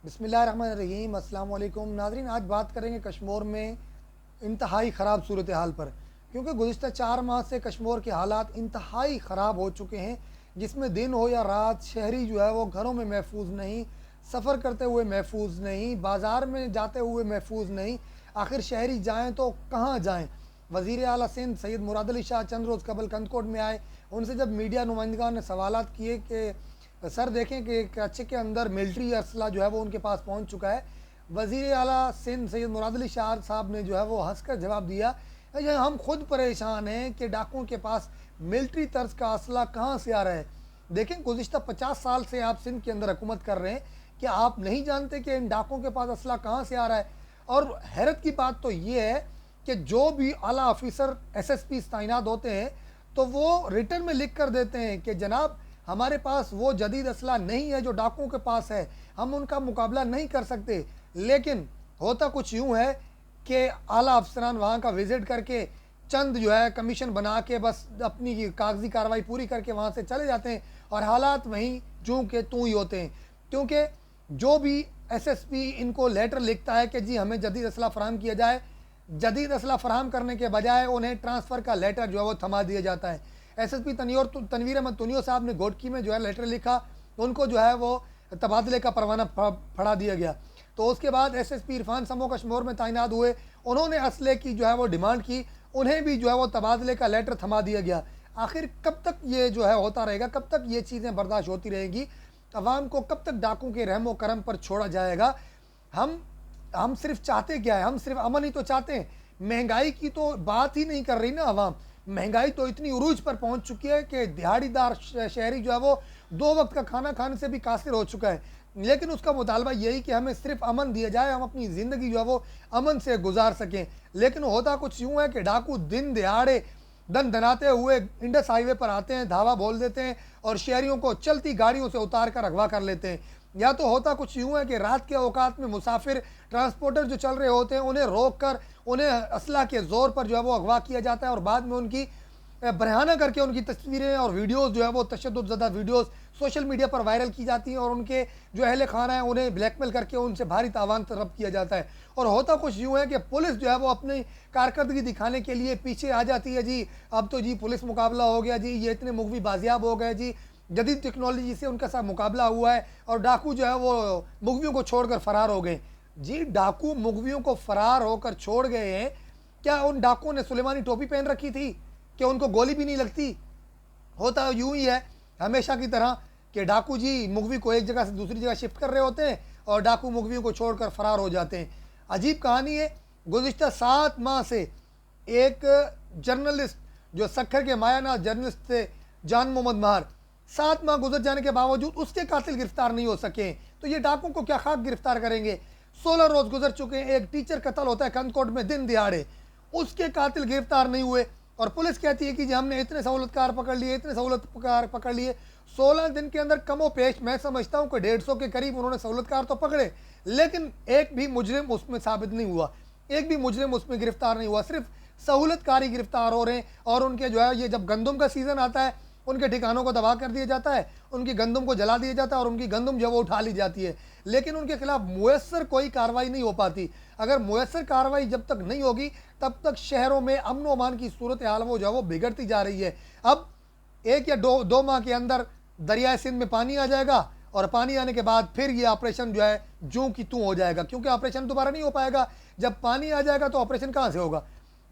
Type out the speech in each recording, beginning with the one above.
बिस्मिल्लाहिर्रहमानिर्रहीम। अस्सलाम वालेकुम नाज़रीन, आज बात करेंगे कश्मीर में इंतहाई ख़राब सूरत हाल पर, क्योंकि गुज़िश्ता 4 माह से कश्मीर के हालात इंतहाई ख़राब हो चुके हैं, जिसमें दिन हो या रात शहरी जो है वो घरों में महफूज नहीं, सफ़र करते हुए महफूज नहीं, बाज़ार में जाते हुए महफूज नहीं। आखिर शहरी जाएँ तो कहाँ जाएँ? वज़ीर आला सिंध सैयद मुराद अली शाह चंद रोज़ कबल कंदकोट में आए। उनसे जब मीडिया नुमाइंदगान ने सवालात किए कि सर देखें कि कराची के अंदर मिलिट्री असला जो है वो उनके पास पहुंच चुका है, वज़ीर आला सिंध सैयद मुराद अली शाह साहब ने जो है वो हंसकर जवाब दिया, ये हम खुद परेशान हैं कि डाकुओं के पास मिलिट्री तर्ज का असला कहाँ से आ रहा है। देखें, गुज़िश्ता 50 साल से आप सिंध के अंदर हुकूमत कर रहे हैं कि आप नहीं जानते कि इन डाकुओं के पास असला कहाँ से आ रहा है। और हैरत की बात तो ये है कि जो भी आला ऑफिसर SSP तैनात होते हैं तो वो रिटर्न में लिख कर देते हैं कि जनाब हमारे पास वो जदीद असला नहीं है जो डाकुओं के पास है, हम उनका मुकाबला नहीं कर सकते। लेकिन होता कुछ यूँ है कि आला अफसरान वहाँ का विज़िट करके चंद जो है कमीशन बना के बस अपनी कागजी कार्रवाई पूरी करके वहाँ से चले जाते हैं और हालात वहीं जूँ के तू ही होते हैं। क्योंकि जो भी SSP इनको लेटर लिखता है कि जी हमें जदीद असला फराहम किया जाए, जदीद असला फराहम करने के बजाय उन्हें ट्रांसफ़र का लेटर जो है वो थमा दिया जाता है। SSP तनवीर अहमद तुनियो साहब ने घोटकी में जो है लेटर लिखा, उनको जो है वो तबादले का परवाना फड़ा दिया गया। तो उसके बाद SSP इरफान समो कश्मीर में तैनात हुए, उन्होंने असले की जो है वो डिमांड की, उन्हें भी जो है वो तबादले का लेटर थमा दिया गया। आखिर कब तक ये जो है होता रहेगा, कब तक ये चीज़ें बर्दाश्त होती रहेंगी? अवाम को कब तक डाकुओं के रहमो करम पर छोड़ा जाएगा? हम सिर्फ चाहते क्या है? हम सिर्फ अमन ही तो चाहते हैं। महंगाई की तो बात ही नहीं कर रही ना अवाम। महंगाई तो इतनी उरूज पर पहुंच चुकी है कि दिहाड़ीदार शहरी जो है वो 2 वक्त का खाना खाने से भी कासिर हो चुका है। लेकिन उसका मुतालबा यही कि हमें सिर्फ अमन दिया जाए, हम अपनी ज़िंदगी जो है वो अमन से गुजार सकें। लेकिन होता कुछ यूँ है कि डाकू दिन दिहाड़े दन दनाते हुए इंडस हाईवे पर आते हैं, धावा बोल देते हैं और शहरियों को चलती गाड़ियों से उतार कर अगवा कर लेते हैं। या तो होता कुछ यूँ है कि रात के औकात में मुसाफिर ट्रांसपोर्टर जो चल रहे होते हैं उन्हें रोक कर उन्हें असला के ज़ोर पर जो है वो अगवा किया जाता है और बाद में उनकी बयाना करके उनकी तस्वीरें और वीडियोस जो है वो तशद्दुद वीडियोस सोशल मीडिया पर वायरल की जाती हैं और उनके जो अहले खाना है उन्हें ब्लैकमेल करके उनसे भारी तावान तलब किया जाता है। और होता कुछ यूँ है कि पुलिस जो है वो अपनी कारकर्दगी दिखाने के लिए पीछे आ जाती है, जी अब तो जी पुलिस मुकाबला हो गया, जी ये इतने मुगवी बाजियाब हो गए, जी जदीद टेक्नोलॉजी से उनका साथ मुकाबला हुआ है और डाकू जो है वो मुगवियों को छोड़कर फ़रार हो गए। जी डाकू मुगवियों को फ़रार होकर छोड़ गए हैं, क्या उन डाकुओं ने सुलेमानी टोपी पहन रखी थी कि उनको गोली भी नहीं लगती? होता यूँ ही है हमेशा की तरह कि डाकू जी मुगवी को एक जगह से दूसरी जगह शिफ्ट कर रहे होते हैं और डाकू मुगवियों को छोड़कर फ़रार हो जाते हैं। अजीब कहानी है। गुज़िश्ता 7 माह से एक जर्नलिस्ट जो सखर के मायानाथ जर्नलिस्ट थे जान मोहम्मद महार, 7 माह गुजर जाने के बावजूद उसके कातिल गिरफ्तार नहीं हो सके, तो ये डाकुओं को क्या खाक गिरफ्तार करेंगे? 16 रोज़ गुजर चुके हैं, एक टीचर कत्ल होता है कंदकोट में दिन दिहाड़े, उसके कातिल गिरफ्तार नहीं हुए और पुलिस कहती है कि जी हमने इतने सहूलतकार पकड़ लिए, इतने सहूलतकार पकड़ लिए। 16 दिन के अंदर कमो पेश मैं समझता हूँ कि 150 के करीब उन्होंने सहूलतकार तो पकड़े, लेकिन एक भी मुजरिम उसमें साबित नहीं हुआ, एक भी मुजरिम उसमें गिरफ्तार नहीं हुआ। सिर्फ सहूलतकारी गिरफ्तार हो रहे हैं और उनके जो है ये जब गंदम का सीज़न आता है उनके ठिकानों को तबाह कर दिया जाता है, उनकी गंदम को जला दिया जाता है और उनकी गंदम जो है वो उठा ली जाती है, लेकिन उनके खिलाफ मुयस्सर कोई कार्रवाई नहीं हो पाती। अगर मुयस्सर कार्रवाई जब तक नहीं होगी तब तक शहरों में अमन व अमान की सूरत हाल वो जो है वो बिगड़ती जा रही है। अब 1 या 2 माह के अंदर दरियाए सिंध में पानी आ जाएगा और पानी आने के बाद फिर ये ऑपरेशन जो है जूं की तूं हो जाएगा, क्योंकि ऑपरेशन दोबारा नहीं हो पाएगा। जब पानी आ जाएगा तो ऑपरेशन कहाँ से होगा?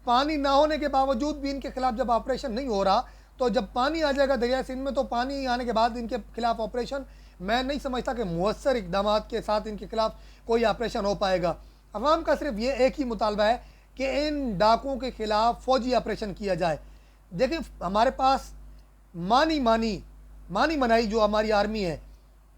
पानी ना होने के बावजूद भी इनके खिलाफ जब ऑपरेशन नहीं हो रहा, तो जब पानी आ जाएगा दरिया सिंध में तो पानी आने के बाद इनके खिलाफ ऑपरेशन, मैं नहीं समझता कि मुअस्सर इकदाम के साथ इनके खिलाफ कोई ऑपरेशन हो पाएगा। अवाम का सिर्फ ये एक ही मुतालबा है कि इन डाकुओं के खिलाफ फौजी ऑपरेशन किया जाए। देखिए हमारे पास मानी मनाई जो हमारी आर्मी है,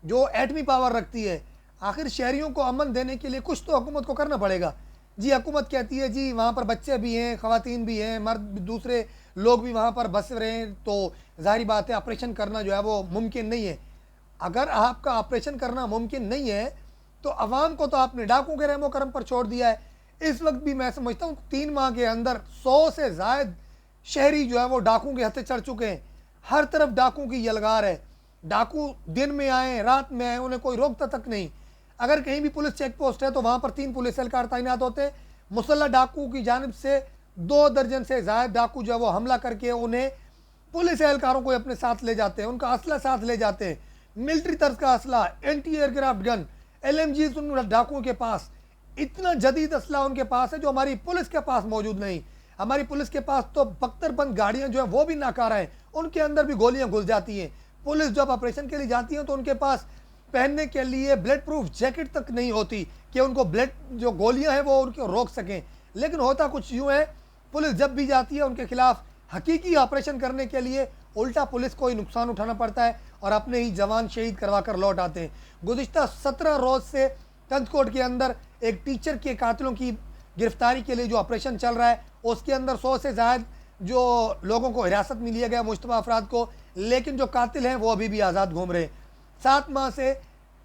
जो एटमी पावर रखती है, आखिर शहरियों को अमन देने के लिए कुछ तो हुकूमत को करना पड़ेगा। जी हुकूमत कहती है जी वहाँ पर बच्चे भी हैं, ख़वातीन भी हैं, मर्द दूसरे लोग भी वहाँ पर बस रहे हैं, तो ज़ाहिर बात है ऑपरेशन करना जो है वो मुमकिन नहीं है। अगर आपका ऑपरेशन करना मुमकिन नहीं है तो अवाम को तो आपने डाकुओं के रहमो करम पर छोड़ दिया है। इस वक्त भी मैं समझता हूँ 3 माह के अंदर 100 से ज़ायद शहरी जो है वो डाकुओं के हत्थे चढ़ चुके हैं। हर तरफ डाकुओं की यलगार है, डाकू दिन में आए रात में आए, उन्हें कोई रोकता तक नहीं। अगर कहीं भी पुलिस चेक पोस्ट है तो वहाँ पर 3 पुलिस एहलकार तैनात होते हैं। मुसल्लह डाकू की जानिब से 2 दर्जन से ज़ायद डाकू जो है वो हमला करके उन्हें पुलिस एहलकारों को अपने साथ ले जाते हैं, उनका असला साथ ले जाते हैं, मिलिट्री तर्ज का असला, एंटी एयरक्राफ्ट गन, LMG उन डाकुओं के पास इतना जदीद असला उनके पास है जो हमारी पुलिस के पास मौजूद नहीं। हमारी पुलिस के पास तो बख्तरबंद गाड़ियां जो है वो भी नाकारा हैं, उनके अंदर भी गोलियां घुस जाती हैं। पुलिस जब ऑपरेशन के लिए जाती है तो उनके पास पहनने के लिए ब्लेड प्रूफ जैकेट तक नहीं होती कि उनको ब्लेड जो गोलियां हैं वो उनको रोक सकें। लेकिन होता कुछ यूँ है, पुलिस जब भी जाती है उनके खिलाफ हकीकी ऑपरेशन करने के लिए उल्टा पुलिस को ही नुकसान उठाना पड़ता है और अपने ही जवान शहीद करवा कर लौट आते हैं। गुज़िश्ता 17 रोज़ से कंदकोट के अंदर एक टीचर के कातिलों की गिरफ्तारी के लिए जो ऑपरेशन चल रहा है उसके अंदर 100 से ज़ायद जो लोगों को हिरासत में लिया गया मुश्तबा अफराद को, लेकिन जो कातिल हैं वो अभी भी आज़ाद घूम रहे हैं। 7 माह से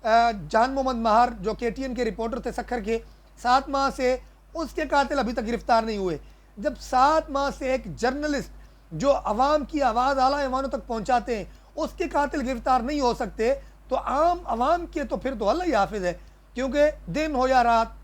जान मोहम्मद महार जो KTN के रिपोर्टर थे सखर के, 7 माह से उसके कातिल अभी तक गिरफ्तार नहीं हुए। जब 7 माह से एक जर्नलिस्ट जो अवाम की आवाज़ आला ऐवानों तक पहुंचाते हैं उसके कातिल गिरफ्तार नहीं हो सकते तो आम अवाम के तो फिर तो अल्लाह ही हाफिज़ है, क्योंकि दिन हो या रात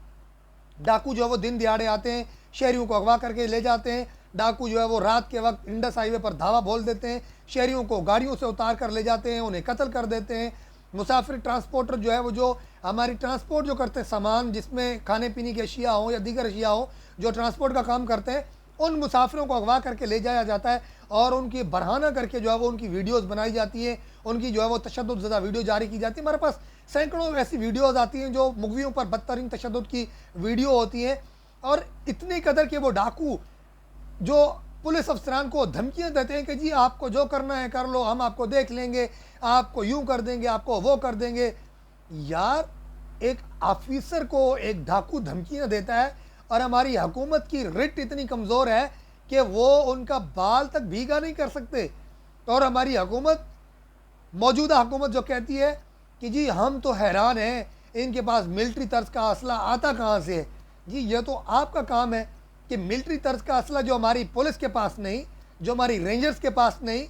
डाकू जो है वो दिन दिहाड़े आते हैं, शहरियों को अगवा करके ले जाते हैं। डाकू जो है वो रात के वक्त इंडस हाईवे पर धावा बोल देते हैं, शहरियों को गाड़ियों से उतार कर ले जाते हैं, उन्हें कत्ल कर देते हैं। मुसाफिर ट्रांसपोर्टर जो है वो जो हमारी ट्रांसपोर्ट जो करते हैं सामान जिसमें खाने पीने की अशिया हो या दीगर अशिया हो जो ट्रांसपोर्ट का काम करते हैं, उन मुसाफिरों को अगवा करके ले जाया जाता है और उनकी बरहाना करके जो है वो उनकी वीडियोस बनाई जाती है, उनकी जो है वो तशद्दुद ज़दा वीडियो जारी की जाती है। हमारे पास सैकड़ों ऐसी वीडियोस आती हैं जो मुग़वियों पर बदतरीन तशद्दुद की वीडियो होती हैं और इतनी कदर के वो डाकू जो पुलिस अफसरान को धमकियां देते हैं कि जी आपको जो करना है कर लो, हम आपको देख लेंगे, आपको यूं कर देंगे, आपको वो कर देंगे। यार, एक ऑफिसर को एक डाकू धमकियां देता है और हमारी हुकूमत की रिट इतनी कमज़ोर है कि वो उनका बाल तक भीगा नहीं कर सकते। और हमारी हुकूमत, मौजूदा हुकूमत जो कहती है कि जी हम तो हैरान हैं, इनके पास मिलिट्री तर्ज का असला आता कहाँ से है। जी ये तो आपका काम है कि मिलिट्री तर्ज का असला जो हमारी पुलिस के पास नहीं, जो हमारी रेंजर्स के पास नहीं,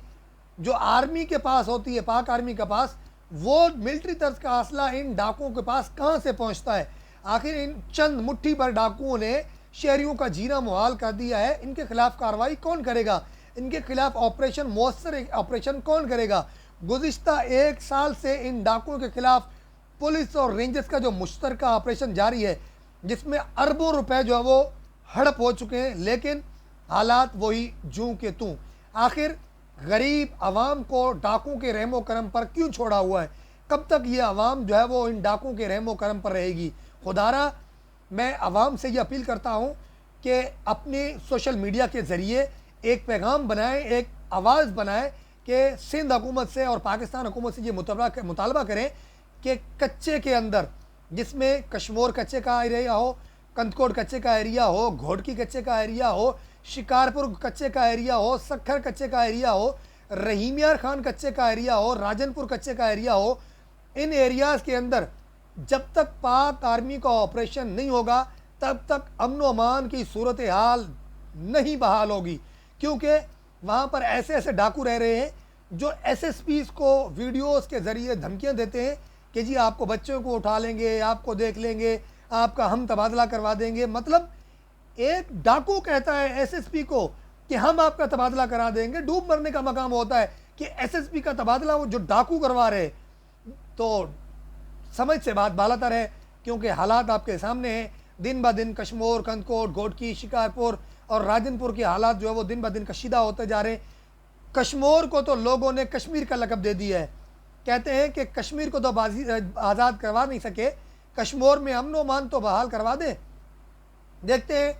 जो आर्मी के पास होती है, पाक आर्मी के पास, वो मिलिट्री तर्ज का असला इन डाकुओं के पास कहाँ से पहुँचता है। आखिर इन चंद मुट्ठी भर डाकुओं ने शहरियों का जीना मुहाल कर दिया है, इनके खिलाफ कार्रवाई कौन करेगा, इनके खिलाफ ऑपरेशन मौसर ऑपरेशन कौन करेगा। गुज़िश्ता 1 साल से इन डाकुओं के खिलाफ पुलिस और रेंजर्स का जो मुश्तरका ऑपरेशन जारी है जिसमें अरबों रुपए जो है वो हड़प हो चुके हैं, लेकिन हालात वही जूं के तूं। आखिर गरीब आवाम को डाकुओं के रहमो करम पर क्यों छोड़ा हुआ है, कब तक ये आवाम जो है वो इन डाकुओं के रहमो करम पर रहेगी। खुदारा मैं आवाम से ये अपील करता हूँ कि अपने सोशल मीडिया के ज़रिए एक पैगाम बनाएं, एक आवाज़ बनाएं कि सिंध हुकूमत से और पाकिस्तान हुकूमत से ये मुतालबा करें कि कच्चे के अंदर, जिसमें कश्मीर कच्चे का एरिया हो, कंदकोट कच्चे का एरिया हो, घोटकी कच्चे का एरिया हो, शिकारपुर कच्चे का एरिया हो, सखर कच्चे का एरिया हो, रहीमियार खान कच्चे का एरिया हो, राजनपुर कच्चे का एरिया हो, इन एरियाज़ के अंदर जब तक पाक आर्मी का ऑपरेशन नहीं होगा तब तक अमन व अमान की सूरत हाल नहीं बहाल होगी, क्योंकि वहाँ पर ऐसे ऐसे डाकू रह रहे हैं जो SSPs को वीडियोस के ज़रिए धमकियाँ देते हैं कि जी आपको बच्चों को उठा लेंगे, आपको देख लेंगे, आपका हम तबादला करवा देंगे। मतलब एक डाकू कहता है SSP को कि हम आपका तबादला करा देंगे। डूब मरने का मकाम होता है कि SSP का तबादला वो जो डाकू करवा रहे। तो समझ से बात बालातर है, क्योंकि हालात आपके सामने हैं। दिन ब दिन कश्मीर, कंदकोट, घोटकी, शिकारपुर और राजनपुर के हालात जो है वो दिन ब दिन कशीदा होते जा रहे हैं। कश्मीर को तो लोगों ने कश्मीर का लक़ब दे दिया है, कहते हैं कि कश्मीर को तो आज़ाद करवा नहीं सके, कश्मीर में अमन व अमान तो बहाल करवा दें। देखते हैं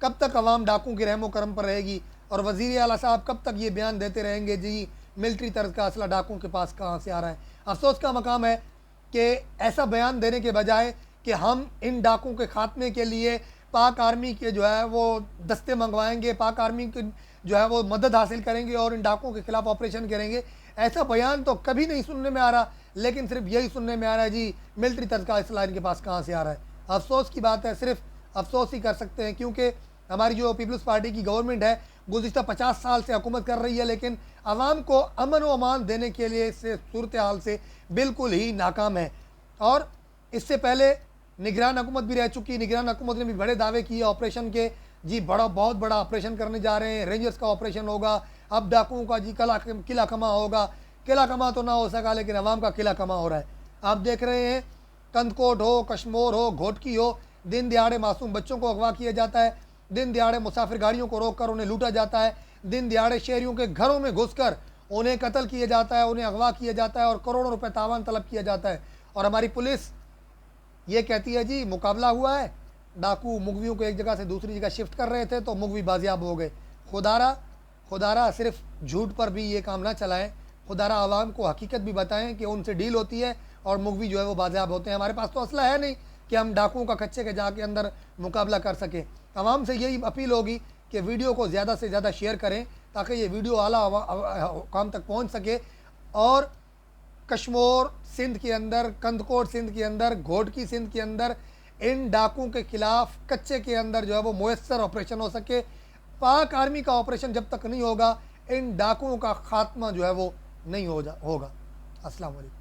कब तक अवाम डाकू के रहमो करम पर रहेगी और वज़ीर आला साहब कब तक ये बयान देते रहेंगे जी मिलिट्री तर्ज का असला डाकू के पास कहाँ से आ रहा है। अफसोस का मकाम है कि ऐसा बयान देने के बजाय कि हम इन डाकू के खात्मे के लिए पाक आर्मी के जो है वो दस्ते मंगवाएंगे, पाक आर्मी की जो है वो मदद हासिल करेंगे और इन डाकुओं के खिलाफ ऑपरेशन करेंगे, ऐसा बयान तो कभी नहीं सुनने में आ रहा। लेकिन सिर्फ यही सुनने में आ रहा है जी मिलिट्री तर्ज का असला इनके पास कहाँ से आ रहा है। अफसोस की बात है, सिर्फ अफसोस ही कर सकते हैं, क्योंकि हमारी जो पीपल्स पार्टी की गवर्नमेंट है गुज़िश्ता 50 साल से हुकूमत कर रही है, लेकिन आवाम को अमन व अमान देने के लिए से सूरत हाल से बिल्कुल ही नाकाम है। और इससे पहले निगरान हुकूमत भी रह चुकी, निगरान हुकूमत ने भी बड़े दावे किए ऑपरेशन के, जी बहुत बड़ा ऑपरेशन करने जा रहे हैं, रेंजर्स का ऑपरेशन होगा, अब डाकुओं का जी किला कमा होगा। किला कमा तो ना हो सका, लेकिन अवाम का किला कमा हो रहा है। आप देख रहे हैं कंदकोट हो, कश्मोर हो, घोटकी हो, दिन दिहाड़े मासूम बच्चों को अगवा किया जाता है, दिन दिहाड़े मुसाफिर गाड़ियों को रोक कर उन्हें लूटा जाता है, दिन दिहाड़े शहरियों के घरों में घुसकर उन्हें कत्ल किया जाता है, उन्हें अगवा किया जाता है और करोड़ों रुपए तावान तलब किया जाता है। और हमारी पुलिस ये कहती है जी मुकाबला हुआ है, डाकू मुगवियों को एक जगह से दूसरी जगह शिफ्ट कर रहे थे तो मुगवी बाजियाब हो गए। खुदारा सिर्फ झूठ पर भी ये काम ना चलाएं, खुदारा आवाम को हकीकत भी बताएं कि उनसे डील होती है और मुगवी जो है वो बाजियाब होते हैं। हमारे पास तो असला है नहीं कि हम डाकुओं का कच्चे के जाके अंदर मुकाबला कर सकें। आवाम से यही अपील होगी कि वीडियो को ज़्यादा से ज़्यादा शेयर करें ताकि ये वीडियो आला काम तक पहुंच सके और कश्मोर सिंध के अंदर, कंदकोट सिंध के अंदर, घोटकी सिंध के अंदर इन डाकुओं के खिलाफ कच्चे के अंदर जो है वो मुयस्सर ऑपरेशन हो सके। पाक आर्मी का ऑपरेशन जब तक नहीं होगा इन डाकुओं का खात्मा जो है वो नहीं होगा। अस्सलाम वालेकुम।